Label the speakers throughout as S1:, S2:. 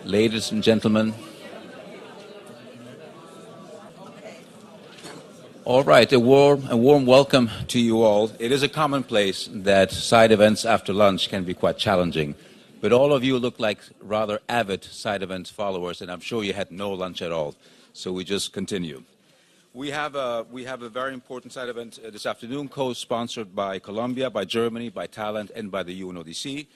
S1: Ladies and gentlemen. All right, a warm welcome to you all. It is a commonplace that side events after lunch can be quite challenging, but all of you look like rather avid side event followers, and I'm sure you had no lunch at all. So we just continue. We have a very important side event this afternoon, co-sponsored by Colombia, by Germany, by Thailand, and by the UNODC.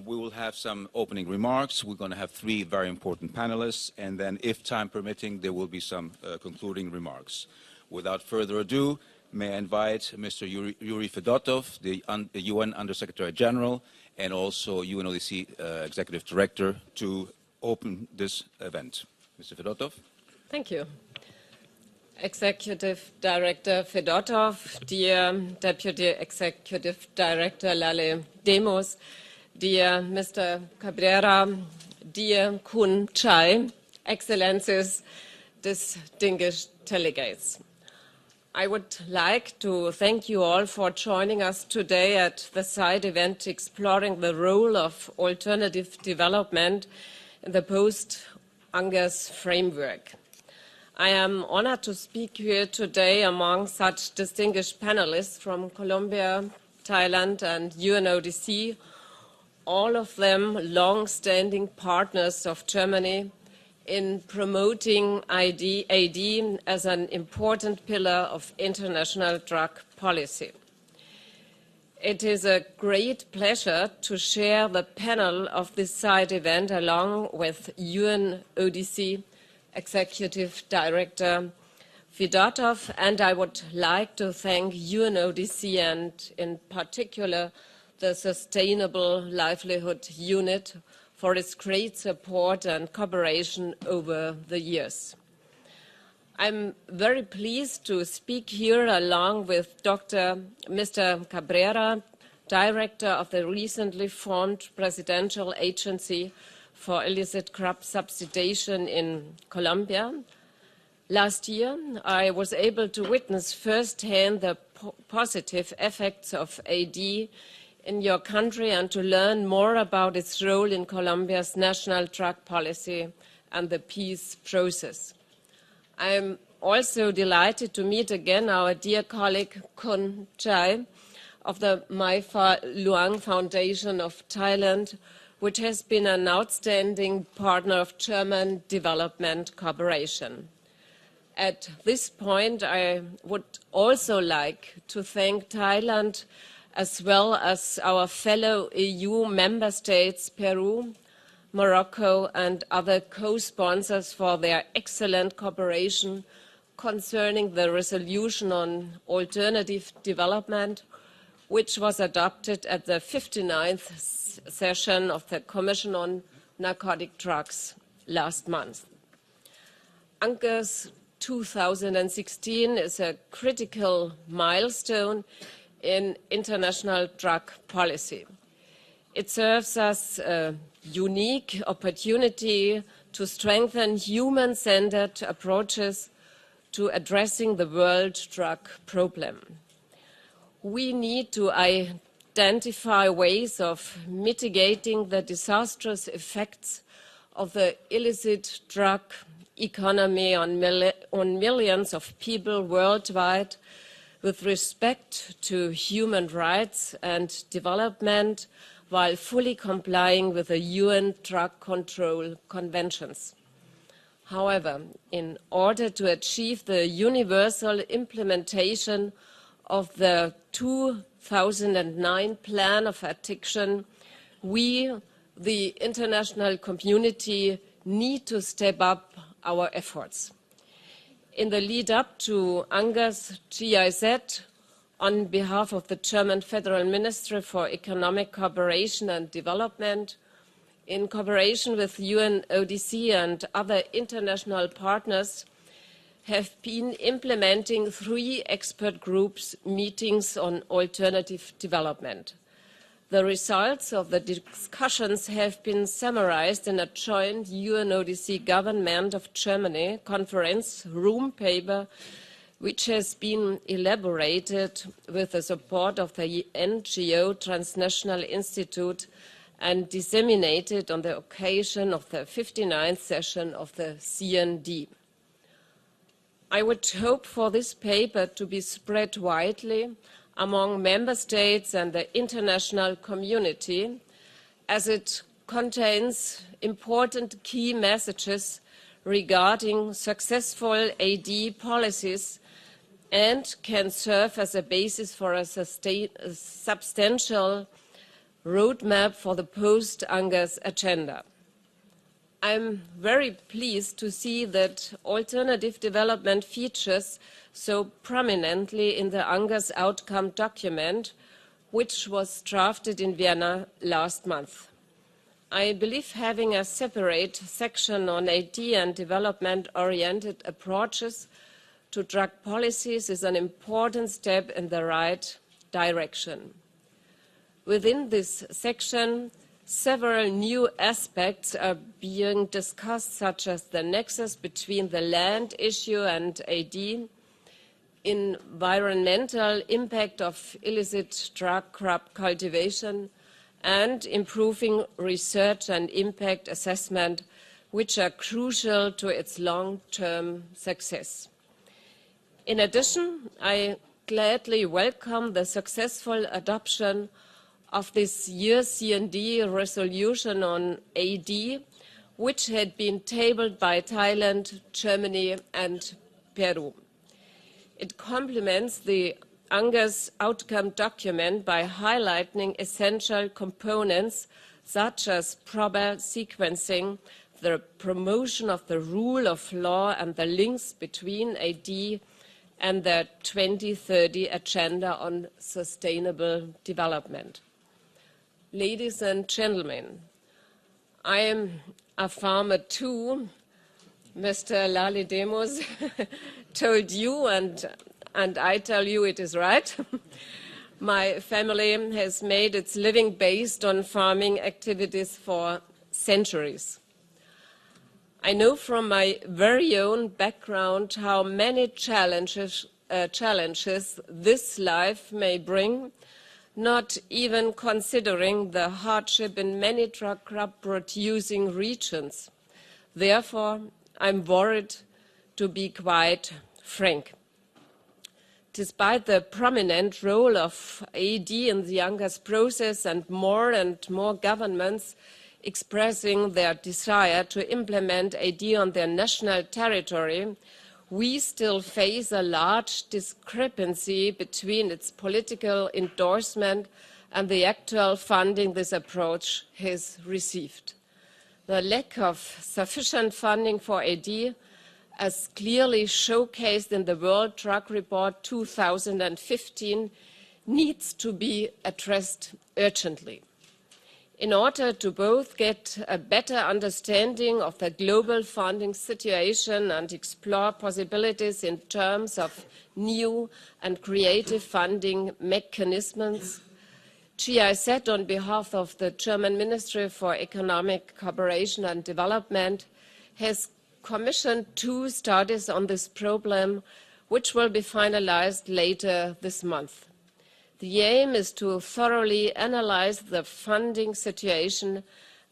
S1: We will have some opening remarks. We're going to have 3 very important panelists, and then, if time permitting, there will be some concluding remarks. Without further ado, may I invite Mr. Yuri Fedotov, the UN Undersecretary General, and also UNODC Executive Director, to open this event. Mr. Fedotov.
S2: Thank you. Executive Director Fedotov, dear Deputy Executive Director Lale Demos, dear Mr. Cabrera, dear Kun Chai, Excellencies, distinguished delegates. I would like to thank you all for joining us today at the side event exploring the role of alternative development in the Post-UNGASS framework. I am honored to speak here today among such distinguished panelists from Colombia, Thailand, and UNODC, all of them long-standing partners of Germany in promoting AD as an important pillar of international drug policy. It is a great pleasure to share the panel of this side event along with UNODC Executive Director Fedotov, and I would like to thank UNODC and in particular the Sustainable Livelihood Unit for its great support and cooperation over the years. I'm very pleased to speak here along with Mr. Cabrera, Director of the recently formed Presidential Agency for Illicit Crop Subsidization in Colombia. Last year, I was able to witness firsthand the positive effects of AD in your country and to learn more about its role in Colombia's national drug policy and the peace process. I am also delighted to meet again our dear colleague Kun Chai of the Mai Fa Luang Foundation of Thailand, which has been an outstanding partner of German development cooperation. At this point, I would also like to thank Thailand as well as our fellow EU member states, Peru, Morocco, and other co-sponsors for their excellent cooperation concerning the resolution on alternative development, which was adopted at the 59th session of the Commission on Narcotic Drugs last month. UNGASS 2016 is a critical milestone in international drug policy. It serves as a unique opportunity to strengthen human-centered approaches to addressing the world drug problem. We need to identify ways of mitigating the disastrous effects of the illicit drug economy on millions of people worldwide, with respect to human rights and development, while fully complying with the UN drug control conventions. However, in order to achieve the universal implementation of the 2009 Plan of Addiction, we, the international community, need to step up our efforts. In the lead-up to UNGASS GIZ, on behalf of the German Federal Ministry for Economic Cooperation and Development, in cooperation with UNODC and other international partners, have been implementing 3 expert groups meetings on alternative development. The results of the discussions have been summarized in a joint UNODC Government of Germany conference room paper, which has been elaborated with the support of the NGO Transnational Institute and disseminated on the occasion of the 59th session of the CND. I would hope for this paper to be spread widely among member states and the international community, as it contains important key messages regarding successful AD policies and can serve as a basis for a substantial roadmap for the post-UNGASS agenda. I'm very pleased to see that alternative development features so prominently in the UNGASS outcome document, which was drafted in Vienna last month. I believe having a separate section on AD and development-oriented approaches to drug policies is an important step in the right direction. Within this section, several new aspects are being discussed, such as the nexus between the land issue and AD, environmental impact of illicit drug crop cultivation, and improving research and impact assessment, which are crucial to its long-term success. In addition, I gladly welcome the successful adoption of this year's CND resolution on AD, which had been tabled by Thailand, Germany, and Peru. It complements the UNGASS outcome document by highlighting essential components such as proper sequencing, the promotion of the rule of law, and the links between AD and the 2030 Agenda on Sustainable Development. Ladies and gentlemen, I am a farmer too. Mr. Lale Demos told you, and I tell you it is right. My family has made its living based on farming activities for centuries. I know from my very own background how many challenges this life may bring, not even considering the hardship in many drug crop producing regions. Therefore, I'm worried, to be quite frank. Despite the prominent role of AD in the UNGASS process and more governments expressing their desire to implement AD on their national territory, we still face a large discrepancy between its political endorsement and the actual funding this approach has received. The lack of sufficient funding for AD, as clearly showcased in the World Drug Report 2015, needs to be addressed urgently. In order to both get a better understanding of the global funding situation and explore possibilities in terms of new and creative funding mechanisms, GIZ, on behalf of the German Ministry for Economic Cooperation and Development, has commissioned 2 studies on this problem, which will be finalized later this month. The aim is to thoroughly analyze the funding situation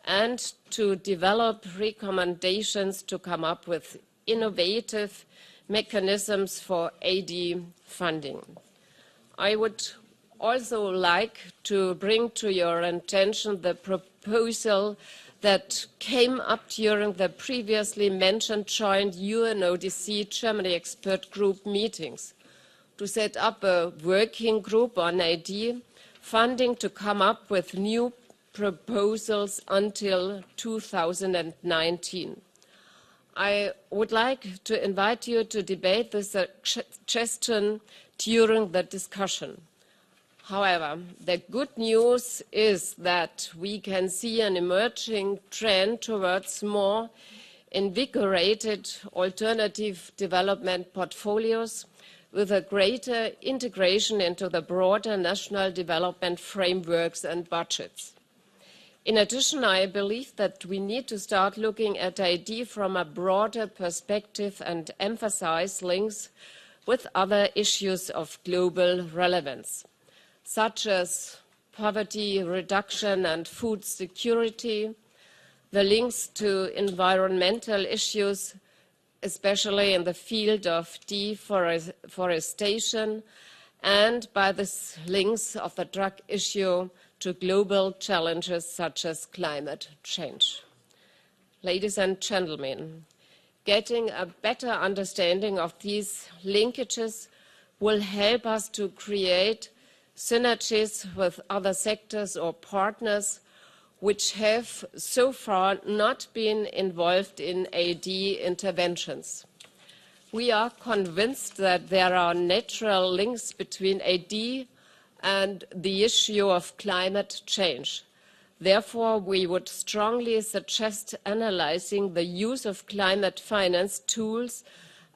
S2: and to develop recommendations to come up with innovative mechanisms for AD funding. I would also like to bring to your attention the proposal that came up during the previously mentioned joint UNODC Germany expert group meetings to set up a working group on AD funding to come up with new proposals until 2019. I would like to invite you to debate this suggestion during the discussion. However, the good news is that we can see an emerging trend towards more invigorated alternative development portfolios with a greater integration into the broader national development frameworks and budgets. In addition, I believe that we need to start looking at AD from a broader perspective and emphasize links with other issues of global relevance, such as poverty reduction and food security, the links to environmental issues, especially in the field of deforestation, and by the links of the drug issue to global challenges such as climate change. Ladies and gentlemen, getting a better understanding of these linkages will help us to create synergies with other sectors or partners which have so far not been involved in AD interventions. We are convinced that there are natural links between AD and the issue of climate change. Therefore, we would strongly suggest analyzing the use of climate finance tools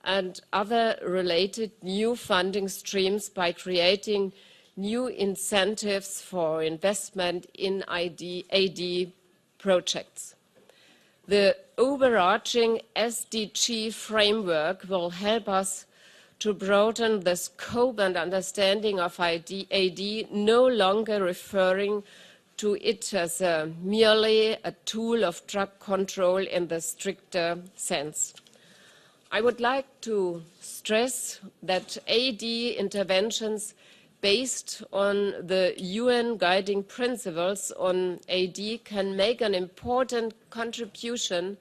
S2: and other related new funding streams by creating new incentives for investment in AD projects. The overarching SDG framework will help us to broaden the scope and understanding of AD, no longer referring to it as merely a tool of drug control in the stricter sense. I would like to stress that AD interventions based on the UN guiding principles on AD can make an important contribution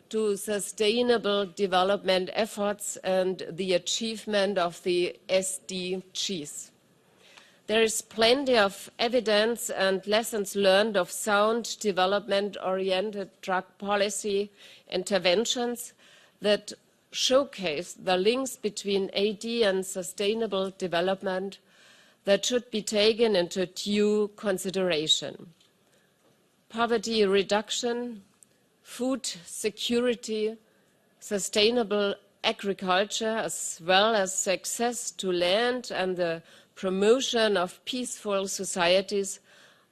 S2: to sustainable development efforts and the achievement of the SDGs. There is plenty of evidence and lessons learned of sound development-oriented drug policy interventions that showcase the links between AD and sustainable development that should be taken into due consideration. Poverty reduction, food security, sustainable agriculture, as well as access to land and the promotion of peaceful societies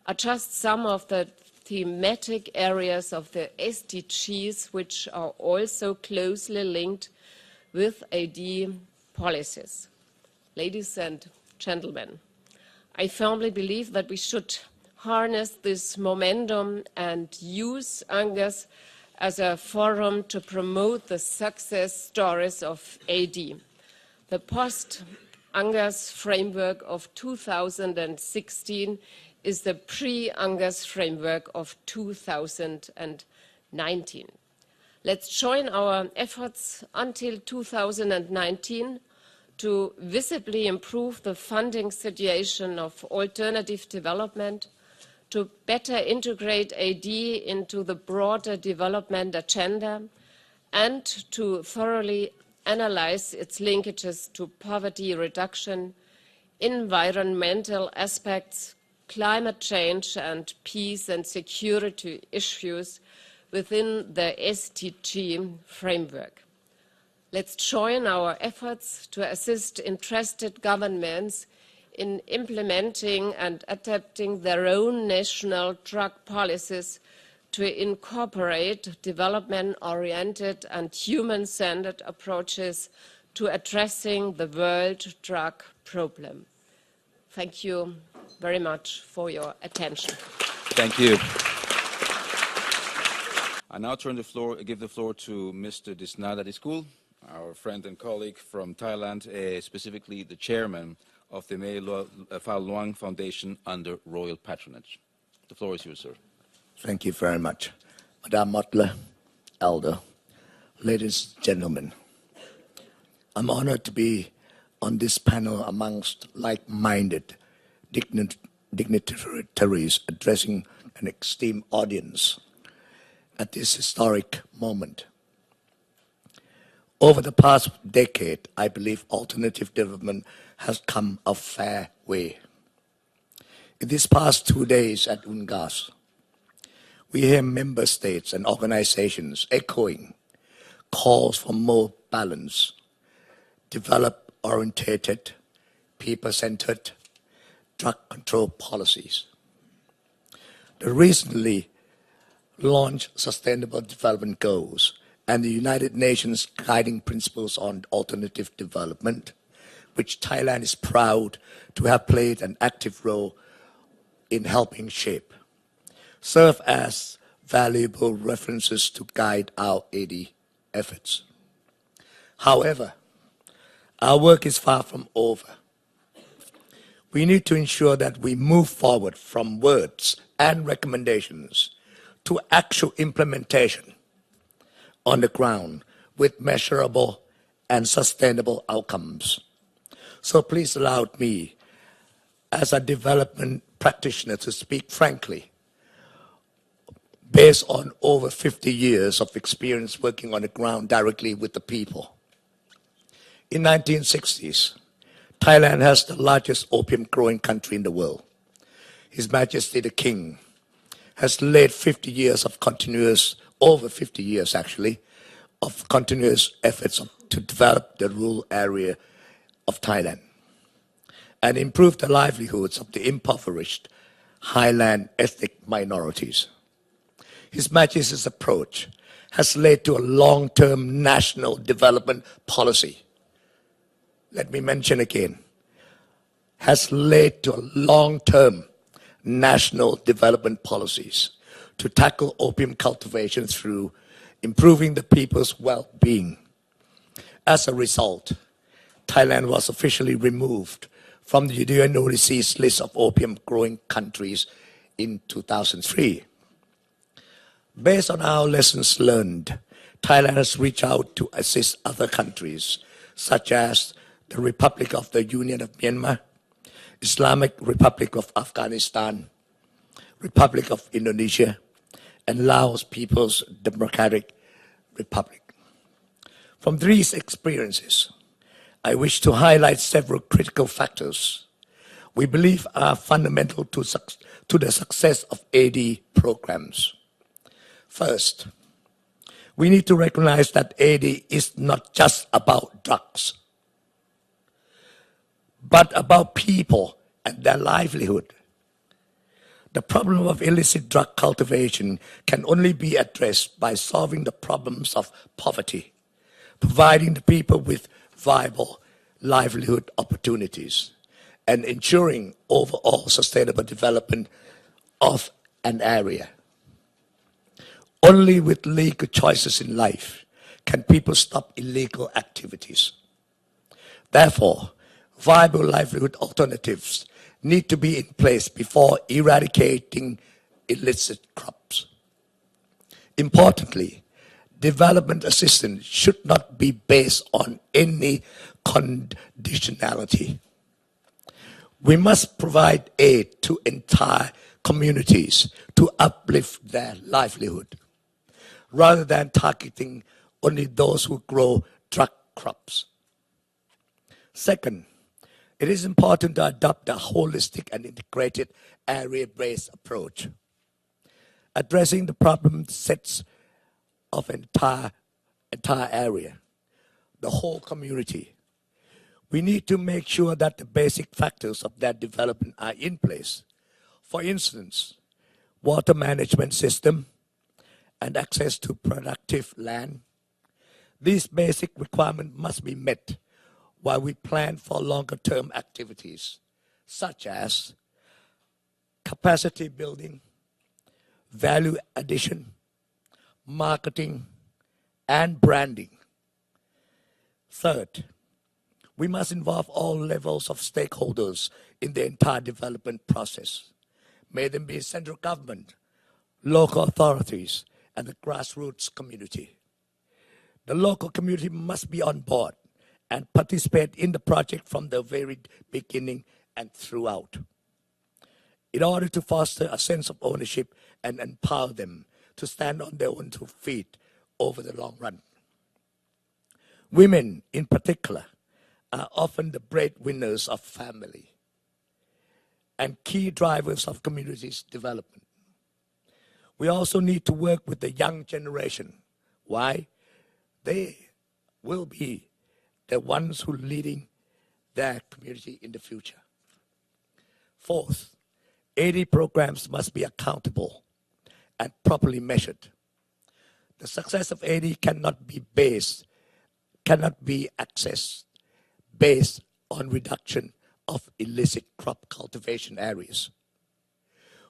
S2: are just some of the thematic areas of the SDGs which are also closely linked with AD policies. Ladies and gentlemen, I firmly believe that we should harness this momentum and use UNGASS as a forum to promote the success stories of AD. The Post-UNGASS framework of 2016 is the pre-UNGASS framework of 2019. Let's join our efforts until 2019 to visibly improve the funding situation of alternative development, to better integrate AD into the broader development agenda, and to thoroughly analyze its linkages to poverty reduction, environmental aspects, climate change, and peace and security issues within the SDG framework. Let's join our efforts to assist interested governments in implementing and adapting their own national drug policies to incorporate development-oriented and human-centered approaches to addressing the world drug problem. Thank you very much for your attention.
S1: Thank you. I now give the floor to Mr. Disnada Diskul, our friend and colleague from Thailand, specifically the chairman of the Mei Phal Luang Foundation under royal patronage. The floor is yours, sir.
S3: Thank you very much. Madame Motler, Elder, ladies and gentlemen, I'm honored to be on this panel amongst like-minded dignitaries addressing an esteemed audience at this historic moment. Over the past decade, I believe alternative development has come a fair way. In these past 2 days at UNGASS, we hear member states and organizations echoing calls for more balanced, develop-oriented, people-centered drug control policies. The recently launched Sustainable Development Goals and the United Nations Guiding Principles on Alternative Development, which Thailand is proud to have played an active role in helping shape, serve as valuable references to guide our AD efforts. However, our work is far from over. We need to ensure that we move forward from words and recommendations to actual implementation on the ground with measurable and sustainable outcomes. So please allow me, as a development practitioner, to speak frankly, based on over 50 years of experience working on the ground directly with the people. In 1960s, Thailand has the largest opium growing country in the world. His Majesty the King has led 50 years of continuous, over 50 years actually, of continuous efforts to develop the rural area of Thailand and improve the livelihoods of the impoverished highland ethnic minorities. His Majesty's approach has led to a long-term national development policy. Let me mention again, has led to a long-term national development policies to tackle opium cultivation through improving the people's well-being. As a result, Thailand was officially removed from the UNODC's list of opium-growing countries in 2003. Based on our lessons learned, Thailand has reached out to assist other countries, such as the Republic of the Union of Myanmar, Islamic Republic of Afghanistan, Republic of Indonesia, and Laos People's Democratic Republic. From these experiences, I wish to highlight several critical factors we believe are fundamental to the success of AD programs. First, we need to recognize that AD is not just about drugs, but about people and their livelihood. The problem of illicit drug cultivation can only be addressed by solving the problems of poverty, providing the people with viable livelihood opportunities, and ensuring overall sustainable development of an area. Only with legal choices in life can people stop illegal activities. Therefore, viable livelihood alternatives need to be in place before eradicating illicit crops. Importantly, development assistance should not be based on any conditionality. We must provide aid to entire communities to uplift their livelihood, rather than targeting only those who grow drug crops. Second, it is important to adopt a holistic and integrated area-based approach, addressing the problem sets of entire area, the whole community. We need to make sure that the basic factors of that development are in place. For instance, water management system and access to productive land. These basic requirements must be met while we plan for longer-term activities, such as capacity building, value addition, marketing, and branding. Third, we must involve all levels of stakeholders in the entire development process. May them be central government, local authorities, and the grassroots community. The local community must be on board and participate in the project from the very beginning and throughout, in order to foster a sense of ownership and empower them to stand on their own 2 feet over the long run. Women, in particular, are often the breadwinners of family and key drivers of communities' development. We also need to work with the young generation. Why? They will be the ones who are leading their community in the future. Fourth, AD programs must be accountable and properly measured. The success of AD cannot be accessed based on reduction of illicit crop cultivation areas.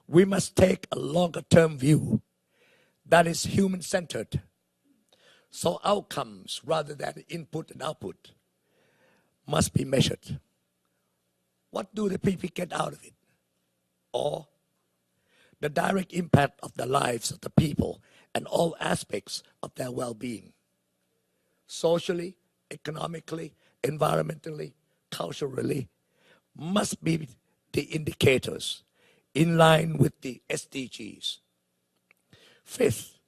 S3: We must take a longer-term view that is human-centered. So outcomes, rather than input and output, must be measured. What do the people get out of it? Or the direct impact of the lives of the people and all aspects of their well-being, socially, economically, environmentally, culturally, must be the indicators in line with the SDGs. Fifth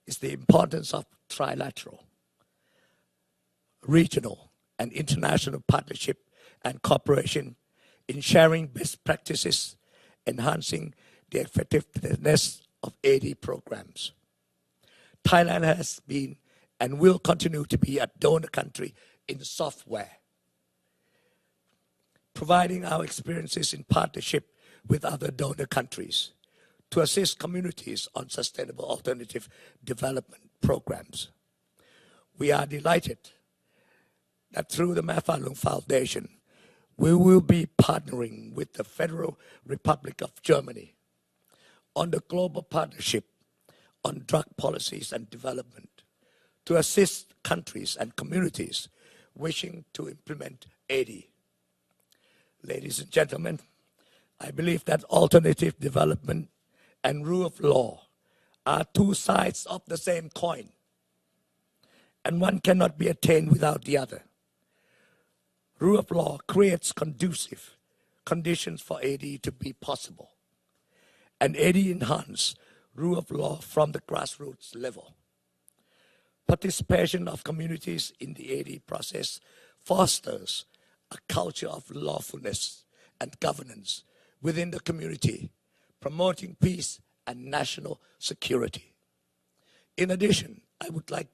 S3: is the importance of trilateral, regional, and international partnership and cooperation in sharing best practices, enhancing the effectiveness of AD programs. Thailand has been and will continue to be a donor country in software, providing our experiences in partnership with other donor countries to assist communities on sustainable alternative development programs. We are delighted that through the Mafalung Foundation, we will be partnering with the Federal Republic of Germany on the global partnership on drug policies and development to assist countries and communities wishing to implement AD. Ladies and gentlemen, I believe that alternative development and rule of law are two sides of the same coin, and one cannot be attained without the other. Rule of law creates conducive conditions for AD to be possible, and AD enhances rule of law from the grassroots level. Participation of communities in the AD process fosters a culture of lawfulness and governance within the community, promoting peace and national security. In addition, I would like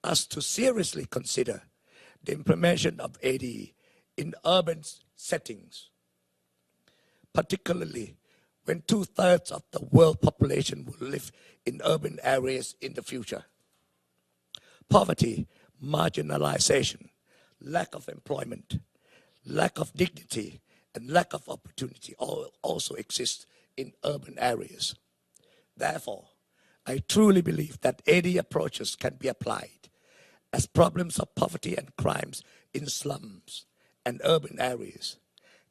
S3: us to seriously consider the implementation of AD in urban settings, particularly when 2/3 of the world population will live in urban areas in the future. Poverty, marginalization, lack of employment, lack of dignity, and lack of opportunity also exist in urban areas. Therefore, I truly believe that AD approaches can be applied as problems of poverty and crimes in slums and urban areas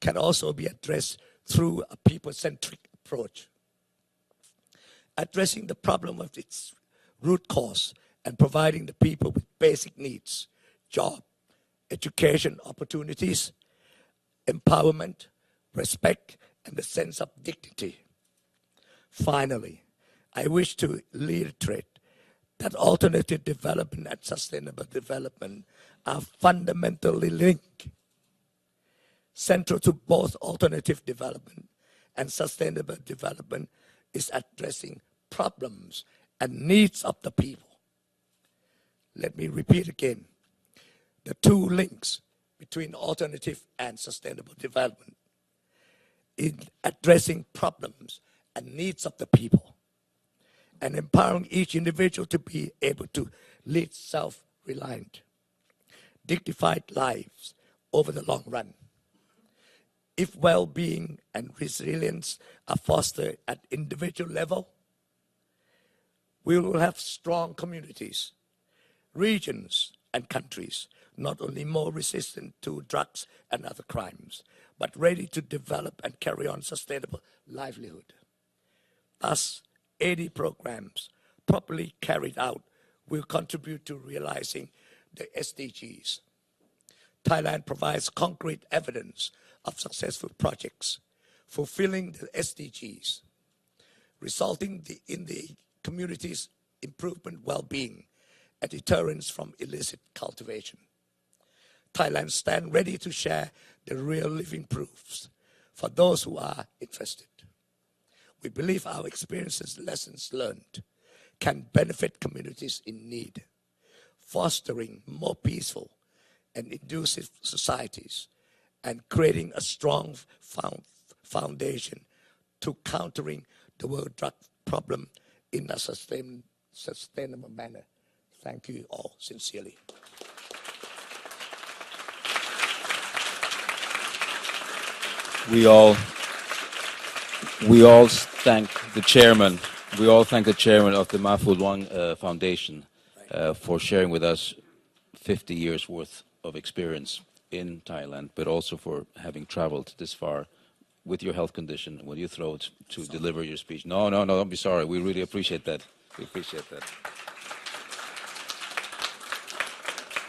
S3: can also be addressed through a people-centric approach. Addressing the problem of its root cause and providing the people with basic needs, job, education opportunities, empowerment, respect, and a sense of dignity. Finally, I wish to reiterate that alternative development and sustainable development are fundamentally linked. Central to both alternative development and sustainable development is addressing problems and needs of the people. Let me repeat again, the two links between alternative and sustainable development in addressing problems and needs of the people and empowering each individual to be able to lead self-reliant, dignified lives over the long run. If well-being and resilience are fostered at individual level, we will have strong communities, regions, and countries, not only more resistant to drugs and other crimes, but ready to develop and carry on sustainable livelihood. Thus, AD programs properly carried out will contribute to realizing the SDGs. Thailand provides concrete evidence of successful projects fulfilling the SDGs, resulting in the community's improvement well-being and deterrence from illicit cultivation. Thailand stands ready to share the real living proofs for those who are interested. We believe our experiences and lessons learned can benefit communities in need, fostering more peaceful and inclusive societies and creating a strong foundation to countering the world drug problem in a sustainable manner. Thank you all sincerely.
S1: We all We all thank the chairman. We all thank the chairman of the Mahfoud Wang Foundation for sharing with us 50 years worth of experience in Thailand, but also for having traveled this far with your health condition, with your throat, to deliver your speech. No, don't be sorry. We really appreciate that. We appreciate that.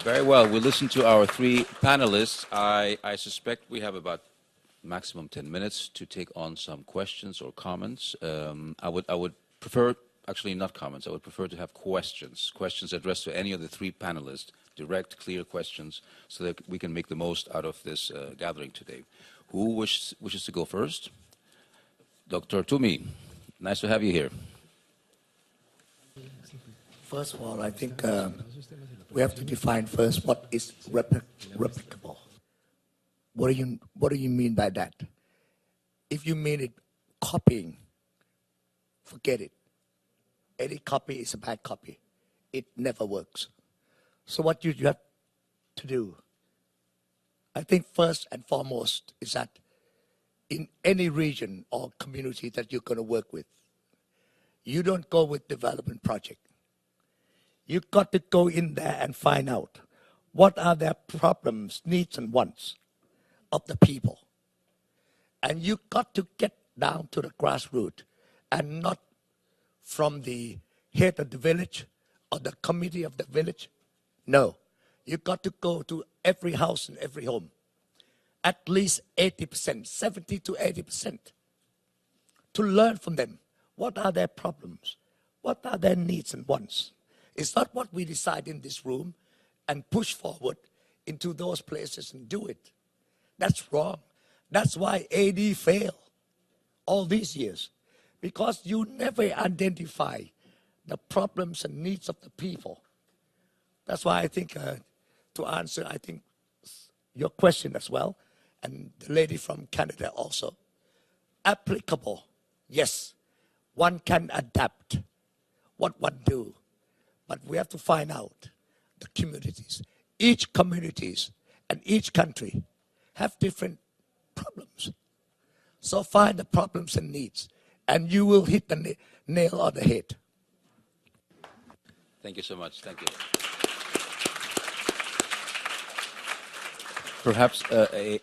S1: Very well. We'll listen to our three panelists. I suspect we have about maximum 10 minutes to take on some questions or comments. I would prefer, actually not comments, I would prefer to have questions addressed to any of the three panelists, direct, clear questions, so that we can make the most out of this gathering today. Who wishes to go first? Dr. Tumi, nice to have you here.
S3: First of all, I think we have to define first what is replicable. What do you mean by that? If you mean it copying, forget it. Any copy is a bad copy. It never works. So what you have to do, I think first and foremost, is that in any region or community that you're going to work with, you don't go with development project. You got to go in there and find out what are their problems, needs, and wants of the people. And you got to get down to the grassroots and not from the head of the village or the committee of the village. No, you got to go to every house and every home. At least 80%, 70 to 80%, to learn from them. What are their problems? What are their needs and wants? It's not what we decide in this room and push forward into those places and do it. That's wrong. That's why AD failed all these years, because you never identify the problems and needs of the people. That's why I think, to answer, I think, your question as well, and the lady from Canada also, applicable, yes, one can adapt what one do, but we have to find out the communities. Each communities and each country have different problems. So find the problems and needs, and you will hit the nail on the head.
S1: Thank you so much. Thank you. Perhaps a